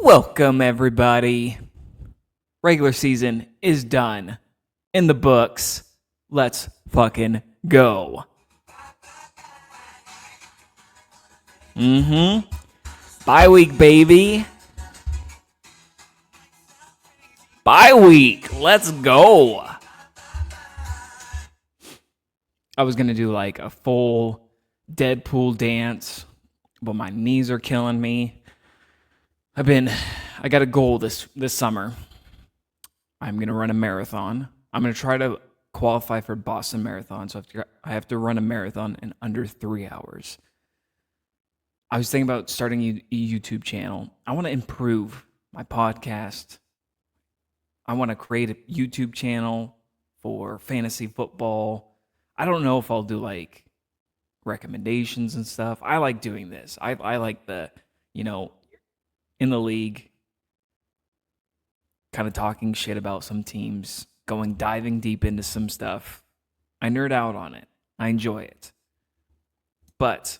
Welcome, everybody. Regular season is done. In the books. Let's fucking go. Bye week, baby. Bye week. Let's go. I was going to do like a full Deadpool dance, but my knees are killing me. I got a goal this summer. I'm going to run a marathon. I'm going to try to qualify for Boston Marathon, so I have to run a marathon in under 3 hours. I was thinking about starting a YouTube channel. I want to improve my podcast. I want to create a YouTube channel for fantasy football. I don't know if I'll do like recommendations and stuff. I like doing this. I like the, in the league, kind of talking shit about some teams, diving deep into some stuff. I nerd out on it. I enjoy it. But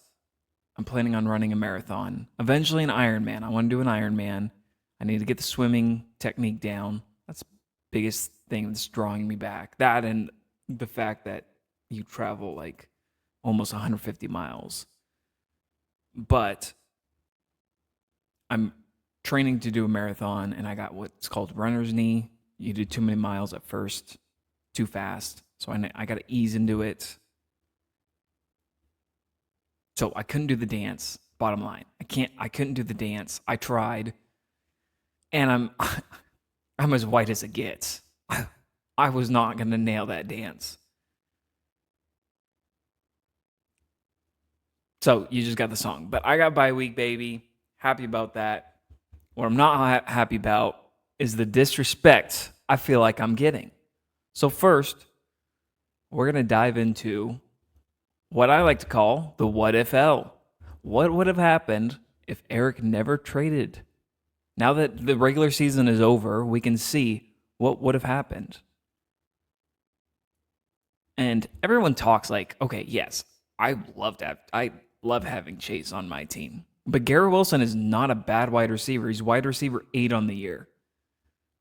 I'm planning on running a marathon. Eventually an Ironman. I want to do an Ironman. I need to get the swimming technique down. That's the biggest thing that's drawing me back. That and the fact that you travel like almost 150 miles. But I'm training to do a marathon, and I got what's called runner's knee. You do too many miles at first, too fast. So I got to ease into it. So I couldn't do the dance. Bottom line, I couldn't do the dance. I tried, and I'm as white as it gets. I was not gonna nail that dance. So you just got the song, but I got bye week, baby. Happy about that. What I'm not happy about is the disrespect I feel like I'm getting. So first, we're gonna dive into what I like to call the what if L. What would have happened if Eric never traded? Now that the regular season is over, we can see what would have happened. And everyone talks like, okay, yes, I love having Chase on my team. But Garrett Wilson is not a bad wide receiver. He's wide receiver 8 on the year.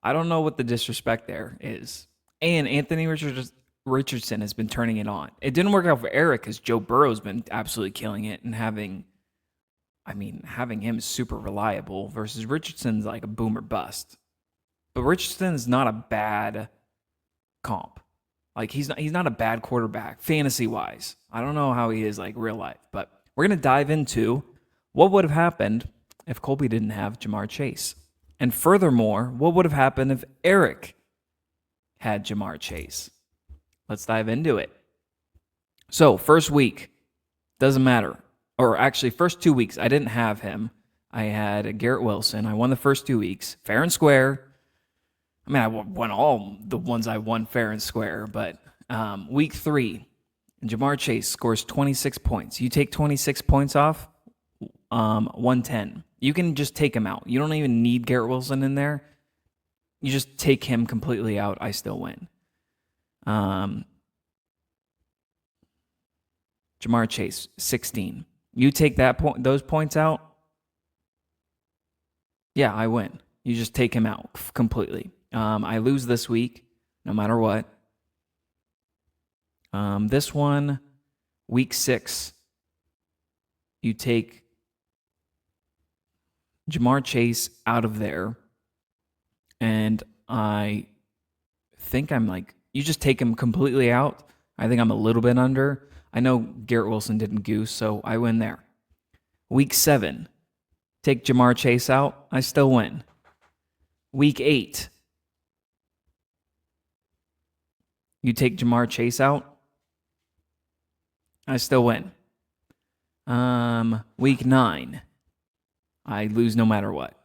I don't know what the disrespect there is. And Anthony Richardson has been turning it on. It didn't work out for Eric because Joe Burrow's been absolutely killing it and having him is super reliable versus Richardson's like a boomer bust. But Richardson is not a bad comp. Like he's not a bad quarterback fantasy wise. I don't know how he is like real life, but we're gonna dive into what would have happened if Colby didn't have Ja'Marr Chase, and furthermore, what would have happened if Eric had Ja'Marr Chase. Let's dive into it. So first week doesn't matter, or actually first 2 weeks I didn't have him. I had Garrett Wilson. I won the first 2 weeks fair and square. I mean, I won all the ones I won fair and square, but week 3, Ja'Marr Chase scores 26 points. You take 26 points off, 110. You can just take him out. You don't even need Garrett Wilson in there. You just take him completely out. I still win. Ja'Marr Chase, 16. You take those points out, yeah, I win. You just take him out completely. I lose this week, no matter what. This one, week 6, you take Ja'Marr Chase out of there, and I think you just take him completely out. I think I'm a little bit under. I know Garrett Wilson didn't goose, so I win there. Week 7, take Ja'Marr Chase out. I still win. Week 8, you take Ja'Marr Chase out. I still win. Week 9, I lose no matter what.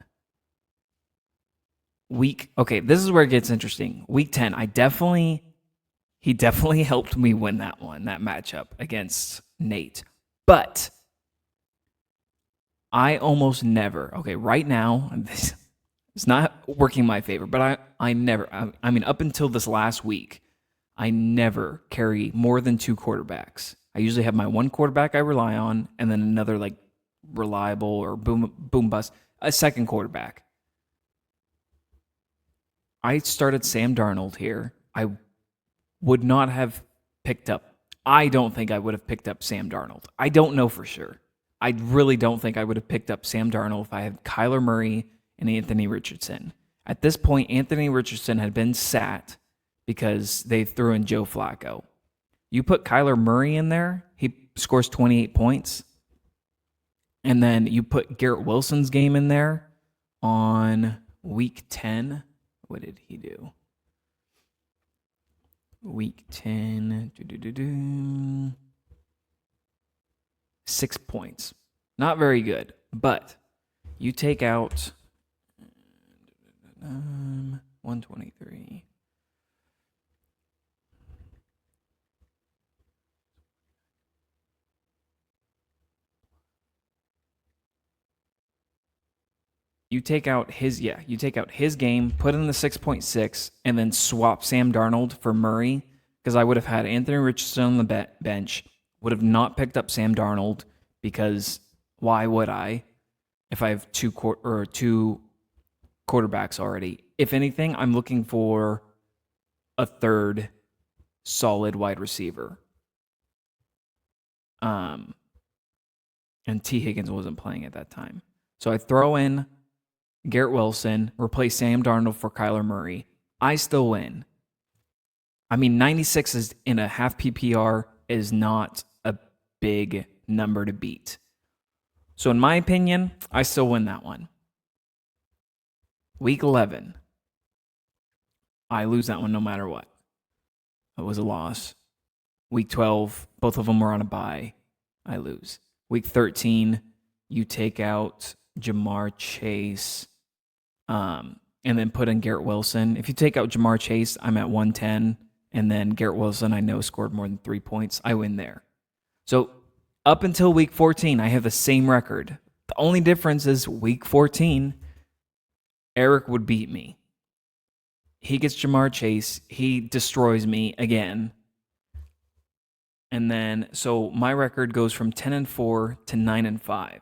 Okay, this is where it gets interesting. Week 10, he definitely helped me win that matchup against Nate. But I almost never, okay, right now, it's not working in my favor, but I never, up until this last week, I never carry more than 2 quarterbacks. I usually have my one quarterback I rely on, and then another like reliable or boom bust, a second quarterback. I started Sam Darnold here. I would not have picked up. I don't think I would have picked up Sam Darnold. I don't know for sure. I really don't think I would have picked up Sam Darnold if I had Kyler Murray and Anthony Richardson. At this point, Anthony Richardson had been sat because they threw in Joe Flacco. You put Kyler Murray in there, he scores 28 points. And then you put Garrett Wilson's game in there on week 10. What did he do? Week 10. 6 points. Not very good. But you take out 123. You take out his game, put in the 6.6, and then swap Sam Darnold for Murray, because I would have had Anthony Richardson on the bench, would have not picked up Sam Darnold, because why would I if I have two quarterbacks already? If anything, I'm looking for a third solid wide receiver. And T. Higgins wasn't playing at that time. So I throw in Garrett Wilson, replace Sam Darnold for Kyler Murray. I still win. I mean, 96 is in a half PPR is not a big number to beat. So in my opinion, I still win that one. Week 11. I lose that one no matter what. It was a loss. Week 12, both of them were on a bye. I lose. Week 13, you take out Ja'Marr Chase, and then put in Garrett Wilson. If you take out Ja'Marr Chase, I'm at 110, and then Garrett Wilson, I know, scored more than 3 points. I win there. So up until week 14, I have the same record. The only difference is week 14, Eric would beat me. He gets Ja'Marr Chase. He destroys me again. And then, so my record goes from 10-4 to 9-5.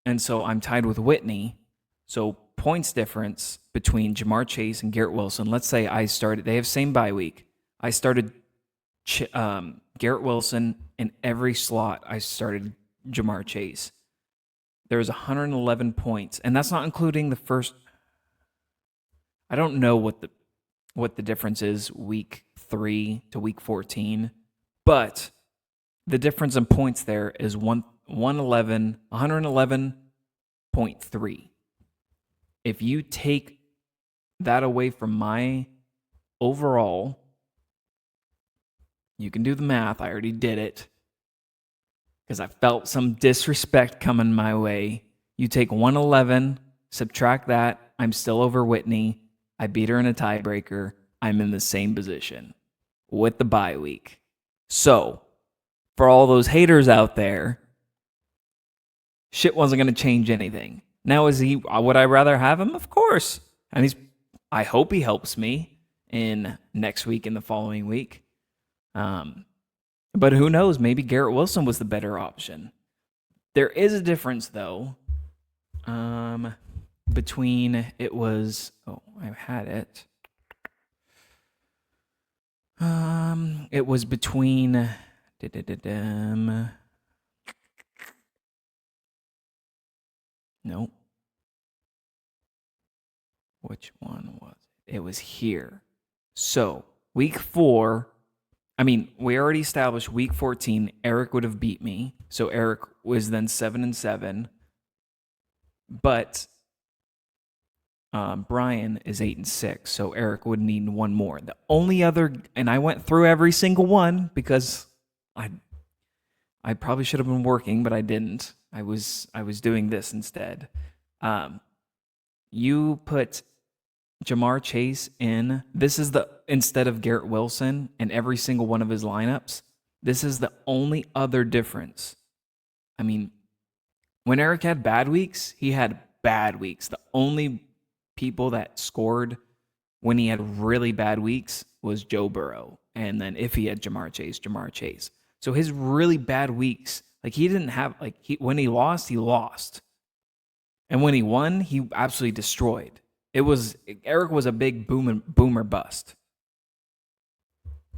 And so I'm tied with Whitney. So points difference between Ja'Marr Chase and Garrett Wilson. Let's say they have same bye week. I started Garrett Wilson in every slot. I started Ja'Marr Chase. There's 111 points, and that's not including the first. I don't know what the difference is week 3 to week 14, but the difference in points there is 111.3. If you take that away from my overall, you can do the math. I already did it because I felt some disrespect coming my way. You take 111, subtract that. I'm still over Whitney. I beat her in a tiebreaker. I'm in the same position with the bye week. So, for all those haters out there, shit wasn't going to change anything. Now, would I rather have him? Of course. And I hope he helps me in next week and the following week. But who knows? Maybe Garrett Wilson was the better option. There is a difference, though, between I had it. It was between Nope. Which one was it? It was here. So, week 4, we already established week 14, Eric would have beat me. So Eric was then 7-7. But Brian is 8-6. So Eric would need one more. The only other, and I went through every single one because I probably should have been working, but I didn't. I was doing this instead. You put Ja'Marr Chase in. This is instead of Garrett Wilson in every single one of his lineups. This is the only other difference. When Eric had bad weeks, he had bad weeks. The only people that scored when he had really bad weeks was Joe Burrow. And then if he had Ja'Marr Chase. So his really bad weeks, he didn't have, when he lost, he lost. And when he won, he absolutely destroyed. Eric was a big boomer bust.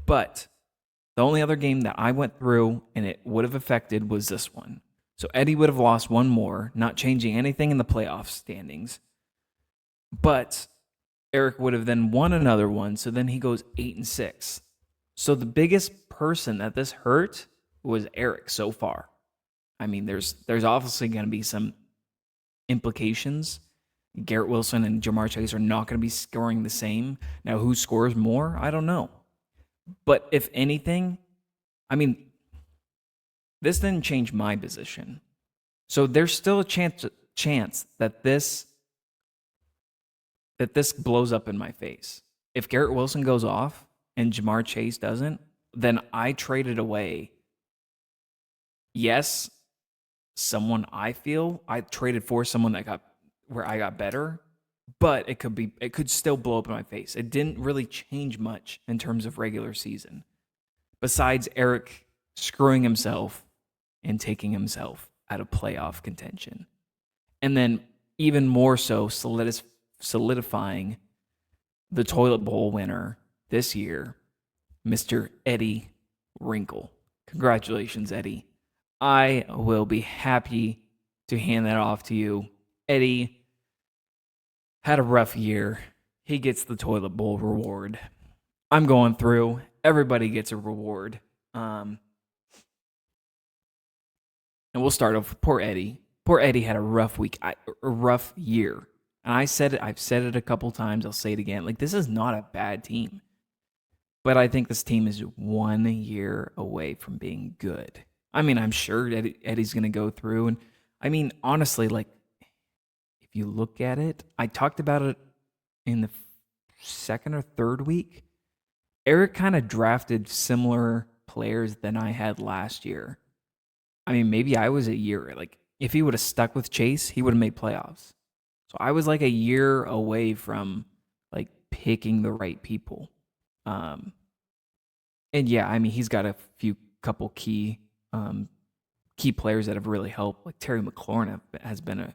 But the only other game that I went through and it would have affected was this one. So Eddie would have lost one more, not changing anything in the playoff standings. But Eric would have then won another one, so then he goes 8-6. So the biggest person that this hurt was Eric so far. I mean, there's obviously going to be some implications. Garrett Wilson and Jamar Chase are not going to be scoring the same. Now, who scores more? I don't know. But if anything, I mean, this didn't change my position. So there's still a chance that this blows up in my face. If Garrett Wilson goes off and Jamar Chase doesn't, then I traded away. Yes, someone I traded for someone where I got better, but it could still blow up in my face. It didn't really change much in terms of regular season. Besides Eric screwing himself and taking himself out of playoff contention. And then even more so solidifying the toilet bowl winner this year, Mr. Eddie Wrinkle. Congratulations, Eddie. I will be happy to hand that off to you. Eddie had a rough year. He gets the toilet bowl reward. I'm going through. Everybody gets a reward. And we'll start off with poor Eddie. Poor Eddie had a rough year. And I've said it a couple times. I'll say it again. Like, this is not a bad team. But I think this team is 1 year away from being good. I mean, I'm sure Eddie's going to go through. And I mean, honestly, like, if you look at it, I talked about it in the second or third week. Eric kind of drafted similar players than I had last year. I mean, maybe I was a year. Like, if he would have stuck with Chase, he would have made playoffs. So I was like a year away from like picking the right people. And yeah, I mean, he's got a couple key players that have really helped. Like Terry McLaurin has been a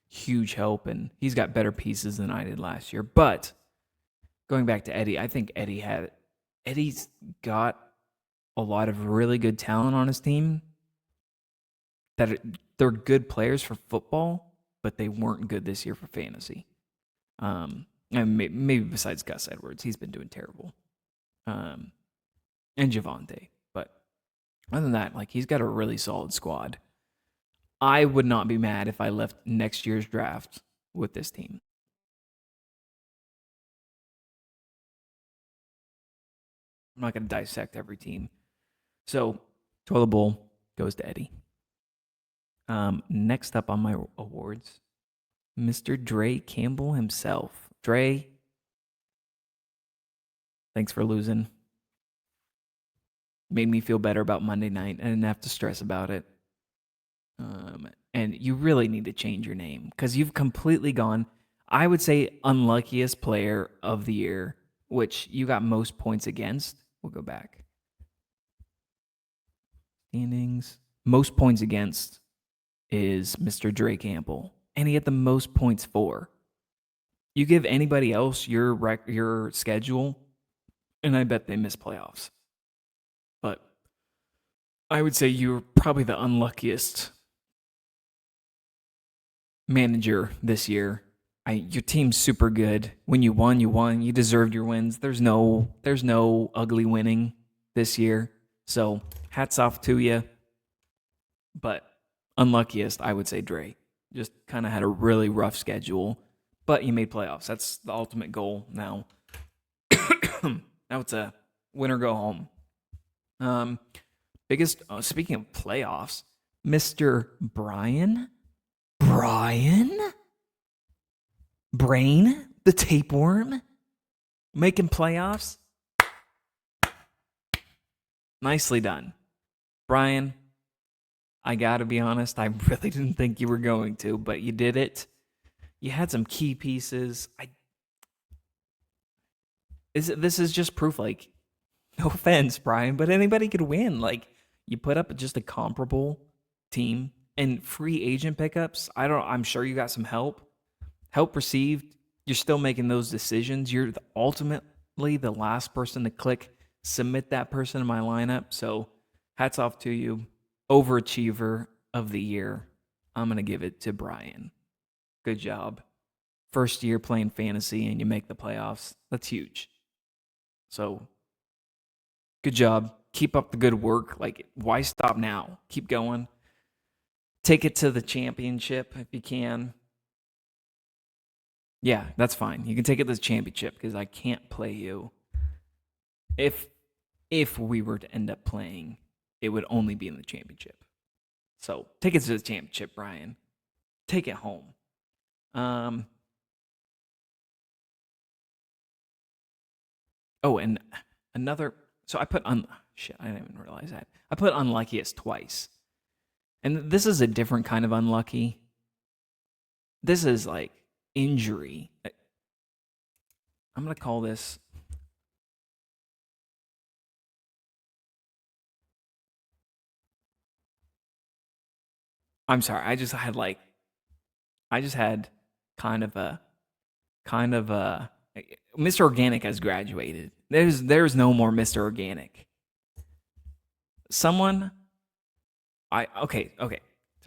huge help, and he's got better pieces than I did last year. But going back to Eddie, I think Eddie's got a lot of really good talent on his team. They're good players for football, but they weren't good this year for fantasy. And maybe besides Gus Edwards, he's been doing terrible. And Javonte. But other than that, like, he's got a really solid squad. I would not be mad if I left next year's draft with this team. I'm not going to dissect every team. So, toilet bowl goes to Eddie. Next up on my awards, Mr. Dre Campbell himself. Dre, thanks for losing. Made me feel better about Monday night. I didn't have to stress about it. And you really need to change your name because you've completely gone, I would say, unluckiest player of the year, which you got most points against. We'll go back. Standings. Most points against is Mr. Dre Campbell, and he had the most points for. You give anybody else your schedule, and I bet they miss playoffs. But I would say you're probably the unluckiest manager this year. Your team's super good. When you won, you won. You deserved your wins. There's no ugly winning this year. So hats off to you. But unluckiest, I would say Dre. Just kind of had a really rough schedule, but you made playoffs. That's the ultimate goal now. Now it's a win or go home. Speaking of playoffs, Mr. Brain, the tapeworm, making playoffs. Nicely done. Brian, I gotta be honest, I really didn't think you were going to, but you did it. You had some key pieces. This is just proof, like, no offense, Brian, but anybody could win. Like, you put up just a comparable team and free agent pickups. I'm sure you got some help received. you're still making those decisions. You're ultimately the last person to click submit that person in my lineup. So hats off to you. Overachiever of the year. I'm going to give it to Brian. Good job. First year playing fantasy and you make the playoffs. That's huge. So good job. Keep up the good work. Like, why stop now? Keep going. Take it to the championship if you can. Yeah, that's fine. You can take it to the championship because I can't play you. If we were to end up playing, it would only be in the championship. So take it to the championship, Brian. Take it home. Oh, and another. So I put shit. I didn't even realize that. I put unluckiest twice, and this is a different kind of unlucky. This is like injury. I'm gonna call this. I'm sorry. I just had kind of a Mr. Organic has graduated. There's no more Mr. Organic. Someone okay.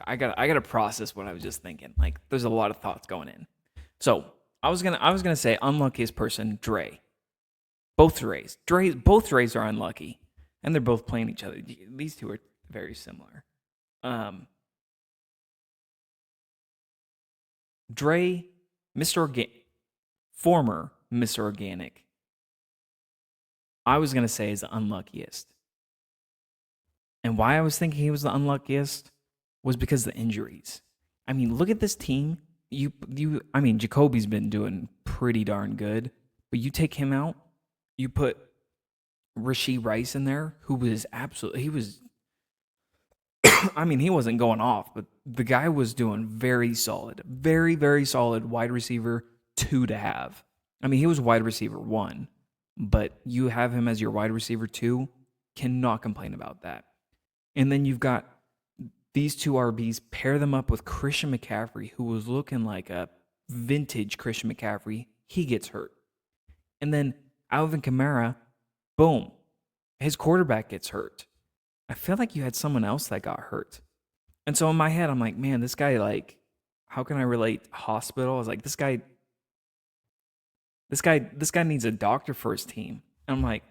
I gotta process what I was just thinking. Like there's a lot of thoughts going in. So I was gonna say unluckiest person, Dre. Both Dre's. Both Dre's are unlucky. And they're both playing each other. These two are very similar. Dre, former Mr. Organic, I was going to say is the unluckiest. And why I was thinking he was the unluckiest was because of the injuries. I mean, look at this team. I mean, Jacoby's been doing pretty darn good, but you take him out, you put Rashee Rice in there, who was I mean, he wasn't going off, but the guy was doing very solid, very, very solid wide receiver 2 to have. I mean, he was wide receiver 1, but you have him as your wide receiver 2, cannot complain about that. And then you've got these two RBs, pair them up with Christian McCaffrey, who was looking like a vintage Christian McCaffrey. He gets hurt. And then Alvin Kamara, boom, his quarterback gets hurt. I feel like you had someone else that got hurt. And so in my head, I'm like, man, this guy, like, how can I relate hospital? I was like, this guy needs a doctor for his team. And I'm like,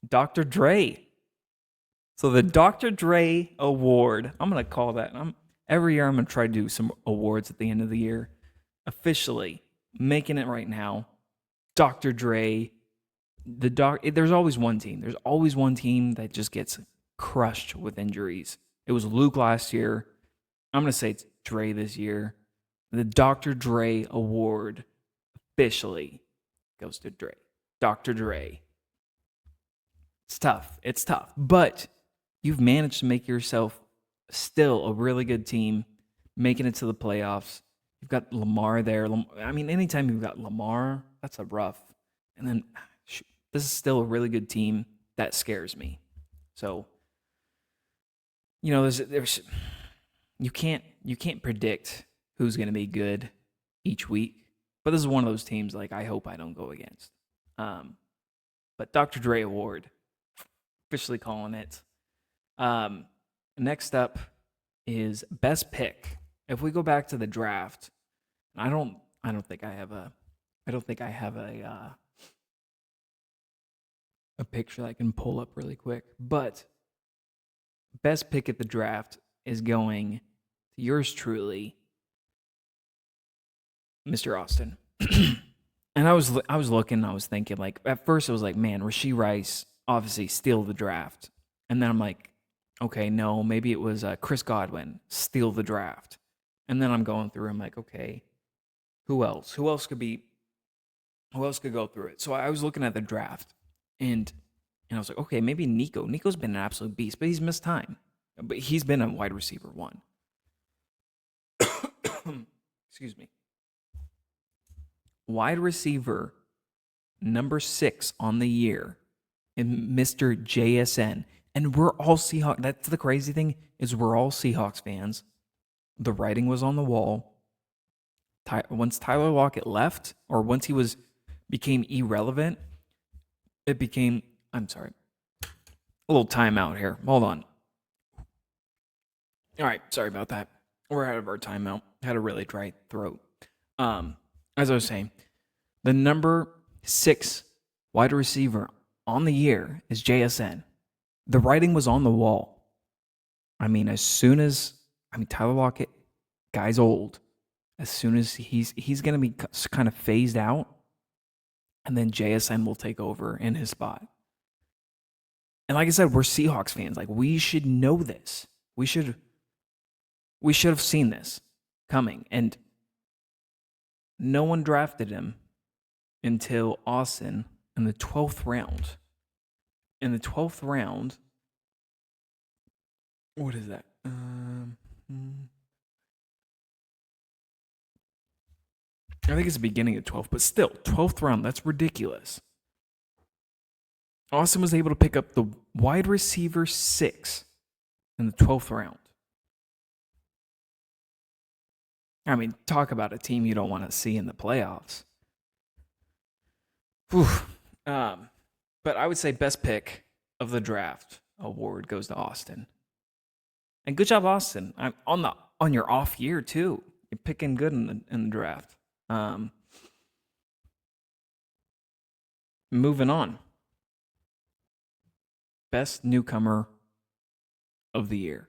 Dr. Dre. So the Dr. Dre Award, I'm going to call that. Every year I'm going to try to do some awards at the end of the year. Officially making it right now. Dr. Dre. There's always one team. There's always one team that just gets crushed with injuries. It was Luke last year. I'm going to say it's Dre this year. The Dr. Dre Award officially goes to Dre. Dr. Dre. It's tough. But you've managed to make yourself still a really good team, making it to the playoffs. You've got Lamar there. I mean, anytime you've got Lamar, that's a rough. And then this is still a really good team. That scares me. So, you know, there's you can't predict who's going to be good each week, but this is one of those teams like I hope I don't go against. But Dr. Dre Award, officially calling it. Next up is best pick. If we go back to the draft, I don't think I have a picture that I can pull up really quick, but best pick at the draft is going to yours truly, Mr. Austin. And I was looking, I was thinking, like, at first I was like, man, Rashee Rice obviously steal the draft. And then I'm like, okay, no, maybe it was Chris Godwin steal the draft. And then I'm going through, I'm like, okay, who else? Who else could go through it? So I was looking at the draft, and I was like, okay, maybe Nico. Nico's been an absolute beast, but he's missed time. But he's been a wide receiver 1. Excuse me. Wide receiver number 6 on the year, and Mr. JSN. And we're all Seahawks. That's the crazy thing, is we're all Seahawks fans. The writing was on the wall. once Tyler Lockett left, or once he became irrelevant, it became. I'm sorry. A little timeout here. Hold on. All right, sorry about that. We're out of our timeout. Had a really dry throat. As I was saying, the number 6 wide receiver on the year is JSN. The writing was on the wall. I mean, Tyler Lockett, guy's old. As soon as he's going to be kind of phased out, and then JSN will take over in his spot. And like I said, we're Seahawks fans. Like, we should know this. We should have seen this coming. And no one drafted him until Austin in the 12th round. In the 12th round, what is that? I think it's the beginning of 12th, but still, 12th round, that's ridiculous. Austin was able to pick up the wide receiver 6 in the 12th round. I mean, talk about a team you don't want to see in the playoffs. But I would say best pick of the draft award goes to Austin. And good job, Austin. I'm on your off year too. You're picking good in the draft. Moving on. Best newcomer of the year.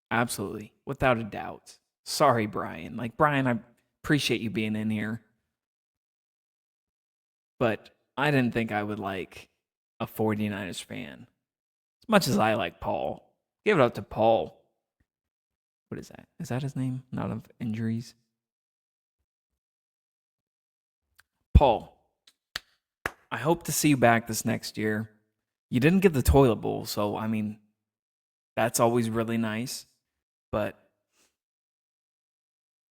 Absolutely. Without a doubt. Sorry, Brian. Like, Brian, I appreciate you being in here. But I didn't think I would like a 49ers fan as much as I like Paul. Give it up to Paul. What is that? Is that his name? Not of injuries. Paul, I hope to see you back this next year. You didn't get the toilet bowl, so, I mean, that's always really nice. But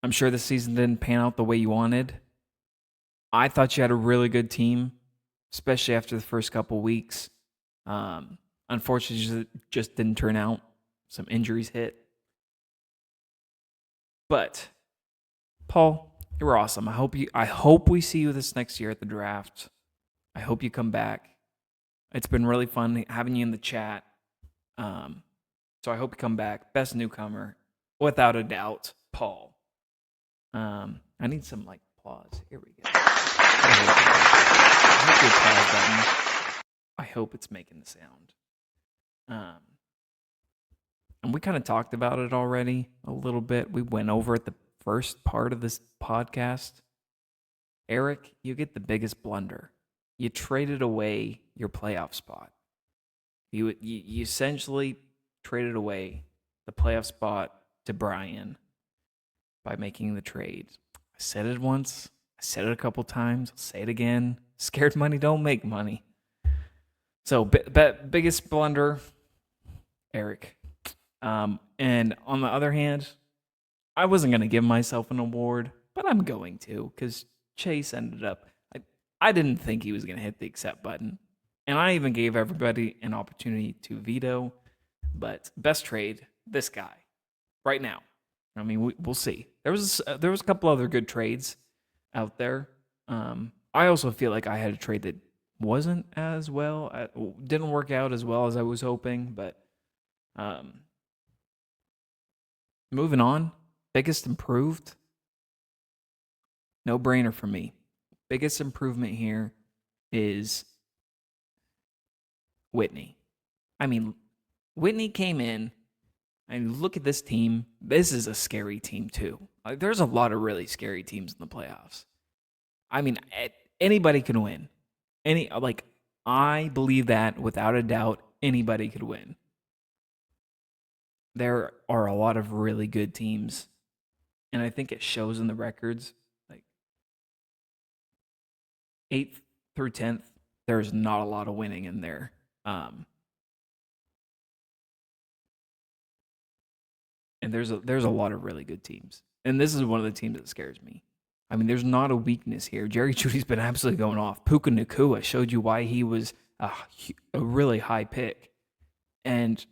I'm sure the season didn't pan out the way you wanted. I thought you had a really good team, especially after the first couple weeks. Unfortunately, it just didn't turn out. Some injuries hit. But, Paul, you were awesome. I hope we see you this next year at the draft. I hope you come back. It's been really fun having you in the chat. So I hope you come back. Best newcomer, without a doubt, Paul. I need some applause. Here we go. I hope it's making the sound. And we kind of talked about it already a little bit. We went over at the first part of this podcast. Eric, you get the biggest blunder. You traded away your playoff spot. You essentially traded away the playoff spot to Brian by making the trade. I said it once. I said it a couple times. I'll say it again. Scared money don't make money. So, biggest blunder, Eric. And on the other hand, I wasn't going to give myself an award, but I'm going to because Chase ended up. I didn't think he was going to hit the accept button. And I even gave everybody an opportunity to veto. But best trade, this guy, right now. I mean, we'll see. There was a couple other good trades out there. I also feel like I had a trade that wasn't as well, didn't work out as well as I was hoping. But moving on, biggest improved, no brainer for me. Biggest improvement here is Whitney. I mean, Whitney came in, and look at this team. This is a scary team, too. There's a lot of really scary teams in the playoffs. I mean, anybody can win. I believe that without a doubt, anybody could win. There are a lot of really good teams, and I think it shows in the records. 8th through 10th, there's not a lot of winning in there. And there's a lot of really good teams. And this is one of the teams that scares me. I mean, there's not a weakness here. Jerry Jeudy's been absolutely going off. Puka Nacua showed you why he was a really high pick. And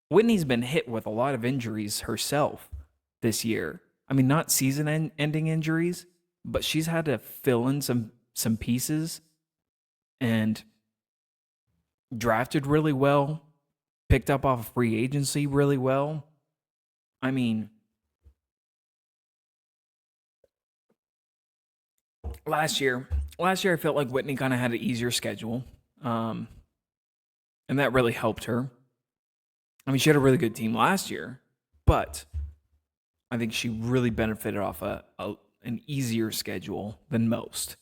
Whitney's been hit with a lot of injuries herself this year. I mean, not season-ending injuries, but she's had to fill in some pieces and drafted really well, picked up off of free agency really well. I mean, last year I felt like Whitney kind of had an easier schedule, and that really helped her. I mean, she had a really good team last year, but I think she really benefited off an easier schedule than most.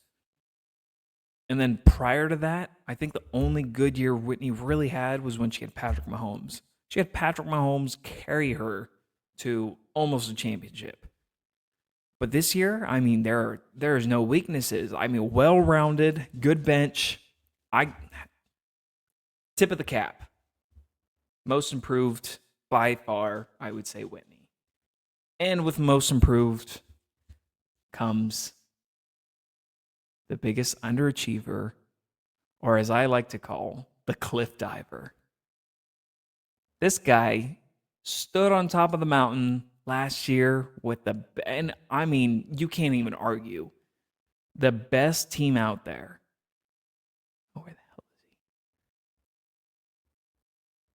And then prior to that, I think the only good year Whitney really had was when she had Patrick Mahomes. She had Patrick Mahomes carry her to almost a championship. But this year, I mean, there's no weaknesses. I mean, well-rounded, good bench. Tip of the cap. Most improved by far, I would say Whitney. And with most improved comes the biggest underachiever, or as I like to call, the cliff diver. This guy stood on top of the mountain last year and I mean, you can't even argue, the best team out there. Oh, where the hell is he?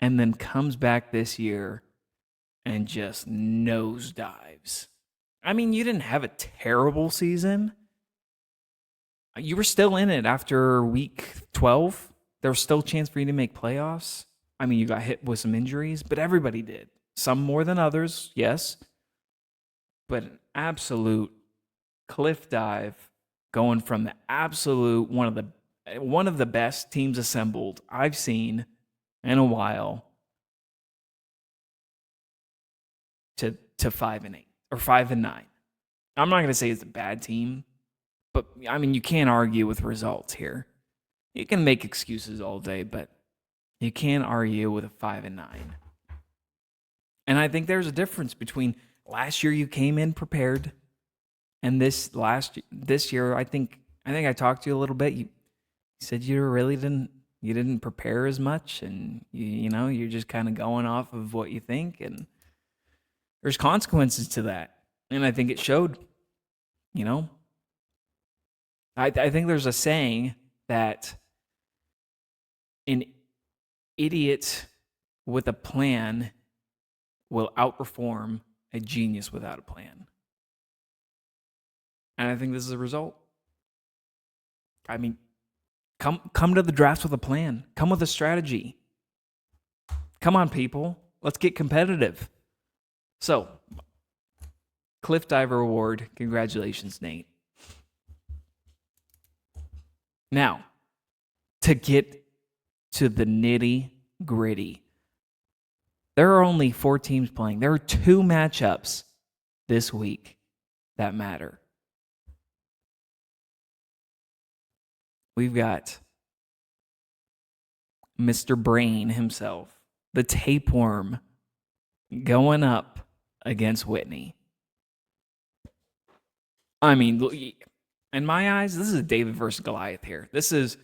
And then comes back this year and just nosedives. I mean, you didn't have a terrible season. You were still in it after week 12. There was still a chance for you to make playoffs. I mean, you got hit with some injuries, but everybody did. Some more than others, yes. But an absolute cliff dive going from the absolute one of the best teams assembled I've seen in a while to 5-8 or 5-9. I'm not going to say it's a bad team, but I mean, you can't argue with results here. You can make excuses all day, but you can't argue with a 5-9. And I think there's a difference between last year you came in prepared and this year I think I talked to you a little bit. You said you really didn't prepare as much, and you're just kind of going off of what you think, and there's consequences to that. And I think it showed. I think there's a saying that an idiot with a plan will outperform a genius without a plan. And I think this is a result. I mean, come to the draft with a plan. Come with a strategy. Come on, people. Let's get competitive. So, Cliff Diver Award. Congratulations, Nate. Now, to get to the nitty gritty, there are only 4 teams playing. There are 2 matchups this week that matter. We've got Mr. Brain himself, the tapeworm, going up against Whitney. I mean, in my eyes, this is a David versus Goliath here. This is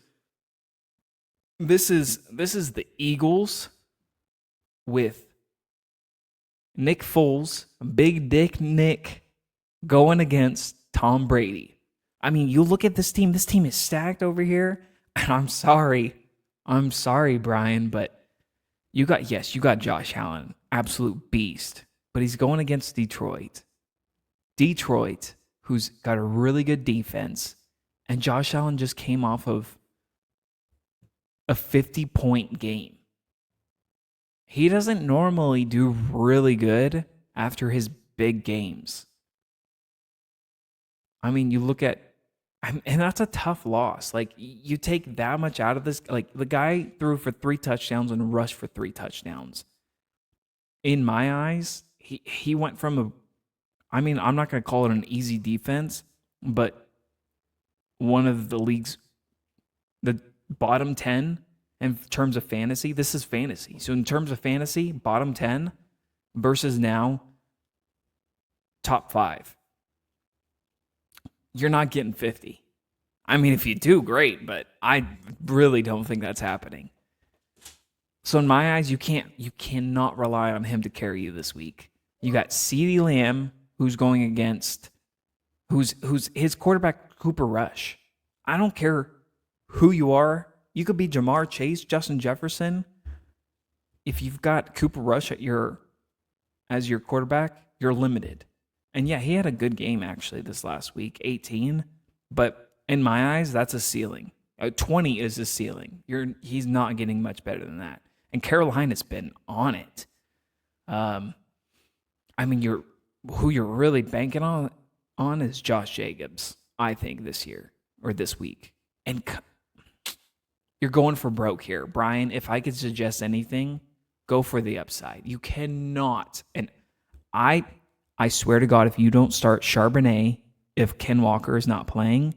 the Eagles with Nick Foles, Big Dick Nick, going against Tom Brady. I mean, you look at this team. This team is stacked over here, and I'm sorry, Brian, but you got Josh Allen, absolute beast, but he's going against Detroit, who's got a really good defense, and Josh Allen just came off of a 50-point game. He doesn't normally do really good after his big games. I mean, you look at, and that's a tough loss. Like, you take that much out of this. Like, the guy threw for 3 touchdowns and rushed for 3 touchdowns. In my eyes, he went from I'm not going to call it an easy defense, but one of the league's, the bottom 10 in terms of fantasy. This is fantasy. So in terms of fantasy, bottom 10 versus now top 5. You're not getting 50. I mean, if you do, great, but I really don't think that's happening. So in my eyes, you cannot rely on him to carry you this week. You got CeeDee Lamb who's going against who's his quarterback Cooper Rush. I don't care who you are. You could be Jamar Chase, Justin Jefferson. If you've got Cooper Rush as your quarterback, you're limited. And yeah, he had a good game actually this last week, 18. But in my eyes, that's a ceiling. 20 is a ceiling. He's not getting much better than that. And Carolina's been on it. I mean, who you're really banking on is Josh Jacobs, I think, this year or this week. And you're going for broke here. Brian, if I could suggest anything, go for the upside. You cannot. And I swear to God, if you don't start Charbonnet, if Ken Walker is not playing,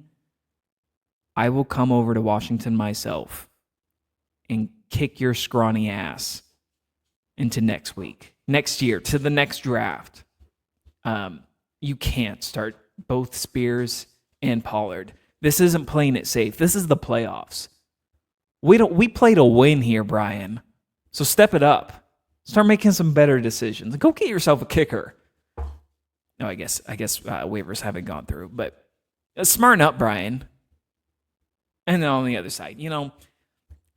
I will come over to Washington myself and kick your scrawny ass into next year, to the next draft. You can't start both Spears and Pollard. This isn't playing it safe. This is the playoffs. We play to win here, Brian. So step it up. Start making some better decisions. Go get yourself a kicker. No, I guess waivers haven't gone through, but smarten up, Brian. And then on the other side,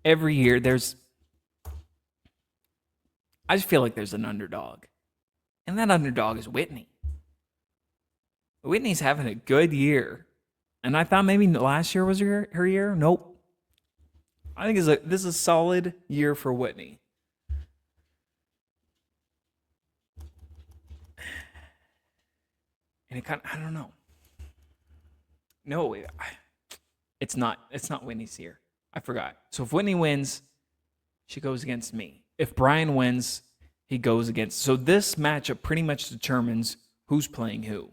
every year I just feel like there's an underdog. And that underdog is Whitney. Whitney's having a good year. And I thought maybe last year was her year. Nope. I think this is a solid year for Whitney. And it I don't know. No, it's not Whitney's year. I forgot. So if Whitney wins, she goes against me. If Brian wins, he goes against. So this matchup pretty much determines who's playing who.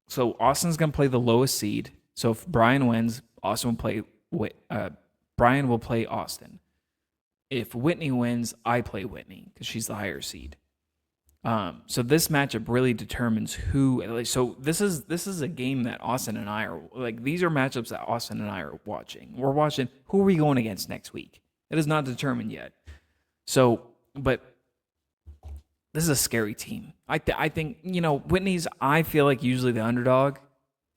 So Austin's going to play the lowest seed. So if Brian wins, Brian will play Austin. If Whitney wins, I play Whitney because she's the higher seed. So this matchup really determines who. So this is a game that Austin and I are like. These are matchups that Austin and I are watching. We're watching who are we going against next week. It is not determined yet. So, but this is a scary team. I think Whitney's. I feel like usually the underdog,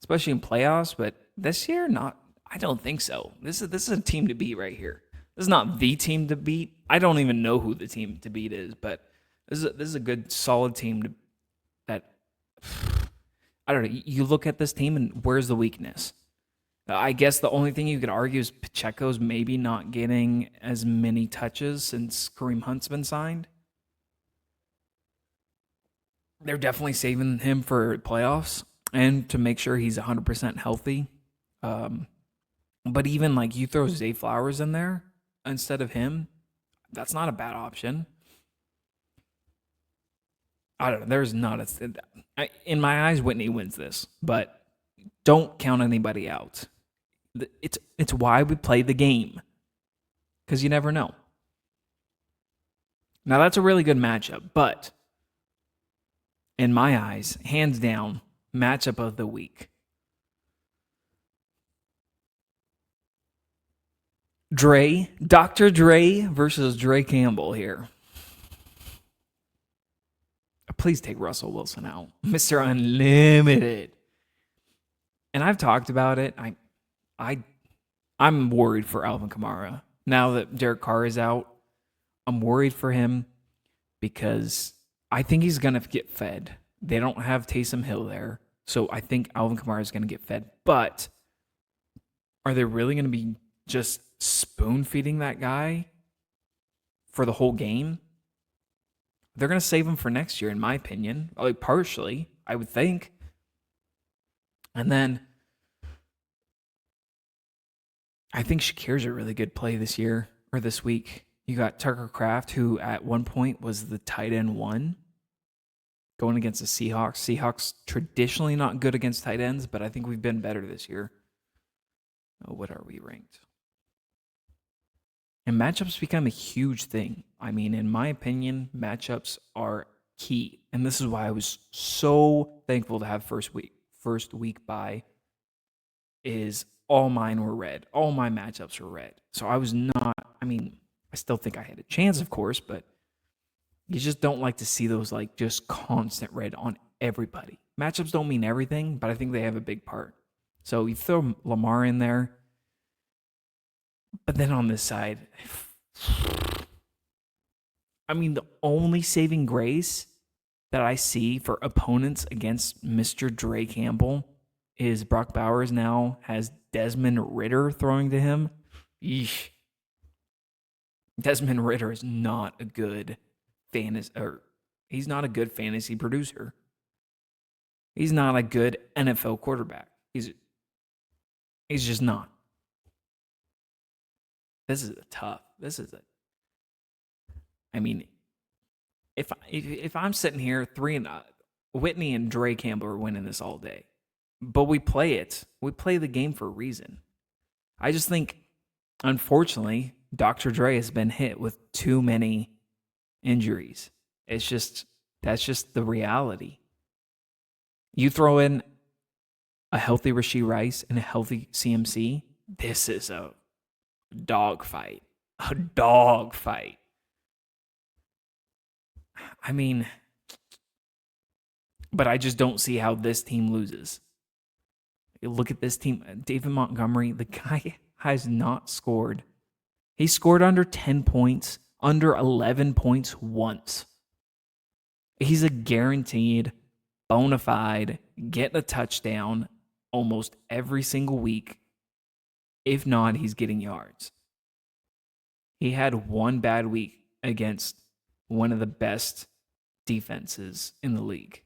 especially in playoffs. But this year, not. I don't think so. This is a team to beat right here. This is not the team to beat. I don't even know who the team to beat is, but. This is a good, solid team that, I don't know, you look at this team and where's the weakness? I guess the only thing you could argue is Pacheco's maybe not getting as many touches since Kareem Hunt's been signed. They're definitely saving him for playoffs and to make sure he's 100% healthy. But even like you throw Zay Flowers in there instead of him, that's not a bad option. I don't know. There's not in my eyes, Whitney wins this, but don't count anybody out. It's why we play the game, because you never know. Now that's a really good matchup, but in my eyes, hands down, matchup of the week. Dr. Dre versus Dre Campbell here. Please take Russell Wilson out. Mr. Unlimited. And I've talked about it. I'm worried for Alvin Kamara. Now that Derek Carr is out, I'm worried for him because I think he's going to get fed. They don't have Taysom Hill there. So I think Alvin Kamara is going to get fed. But are they really going to be just spoon-feeding that guy for the whole game? They're going to save him for next year, in my opinion. Like partially, I would think. And then I think Shakir's a really good play this year or this week. You got Tucker Kraft, who at one point was the tight end 1 going against the Seahawks. Seahawks traditionally not good against tight ends, but I think we've been better this year. Oh, what are we ranked? And matchups become a huge thing. I mean, in my opinion, matchups are key. And this is why I was so thankful to have first week bye is all mine were red. All my matchups were red. So I was not, I mean, I still think I had a chance, of course, but You just don't like to see those like just constant red on everybody. Matchups don't mean everything, but I think they have a big part. So you throw Lamar in there, but then on this side, I mean, the only saving grace that I see for opponents against Mr. Dre Campbell is Brock Bowers now has Desmond Ritter throwing to him. Yeesh. Desmond Ritter is not a good he's not a good fantasy producer. He's not a good NFL quarterback. He's just not. This is I mean, if I'm sitting here 3 and Whitney and Dre Campbell are winning this all day. But we play it. We play the game for a reason. I just think, unfortunately, Dr. Dre has been hit with too many injuries. That's just the reality. You throw in a healthy Rashee Rice and a healthy CMC, this is a dogfight. A dogfight. I mean, but I just don't see how this team loses. You look at this team, David Montgomery, the guy has not scored. He scored under 10 points, under 11 points once. He's a guaranteed, bona fide, get a touchdown almost every single week. If not, he's getting yards. He had one bad week against one of the best defenses in the league,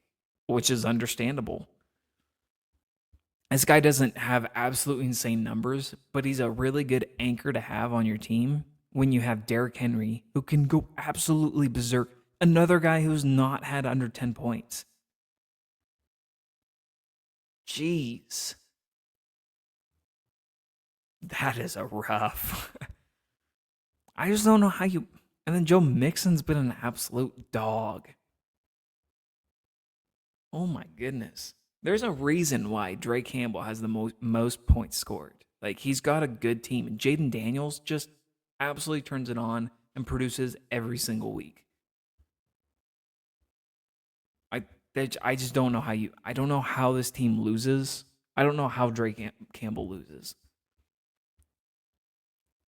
which is understandable. This guy doesn't have absolutely insane numbers, but he's a really good anchor to have on your team when you have Derrick Henry, who can go absolutely berserk. Another guy who's not had under 10 points. Jeez. That is a rough. I just don't know how you... And then Joe Mixon's been an absolute dog. Oh my goodness. There's a reason why Dre Campbell has the most points scored. Like, he's got a good team. And Jaden Daniels just absolutely turns it on and produces every single week. I just don't know I don't know how this team loses. I don't know how Dre Campbell loses.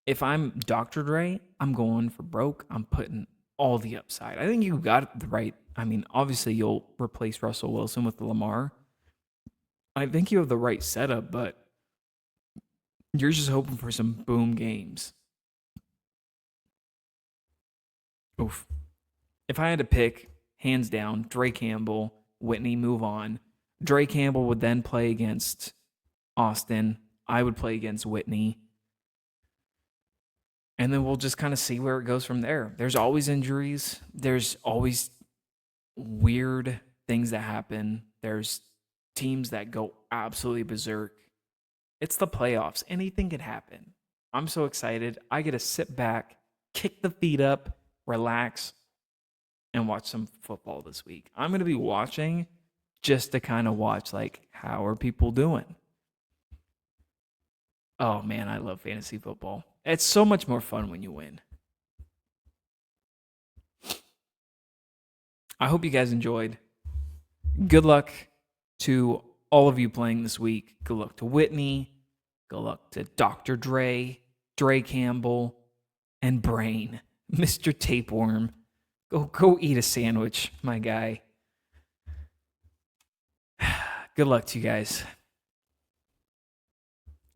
If I'm Dr. Dre, I'm going for broke. I'm putting all the upside. I think you got the right. I mean, obviously you'll replace Russell Wilson with Lamar. I think you have the right setup, but you're just hoping for some boom games. Oof. If I had to pick, hands down, Dre Campbell, Whitney, move on. Dre Campbell would then play against Austin. I would play against Whitney. And then we'll just kind of see where it goes from there. There's always injuries. There's always weird things that happen. There's teams that go absolutely berserk. It's the playoffs. Anything could happen. I'm so excited. I get to sit back, kick the feet up, relax, and watch some football this week. I'm going to be watching just to kind of watch, like, how are people doing? Oh, man, I love fantasy football. It's so much more fun when you win. I hope you guys enjoyed. Good luck to all of you playing this week. Good luck to Whitney. Good luck to Dr. Dre, Dre Campbell, and Brain, Mr. Tapeworm. Go eat a sandwich, my guy. Good luck to you guys.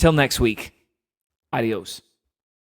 Till next week. Adios.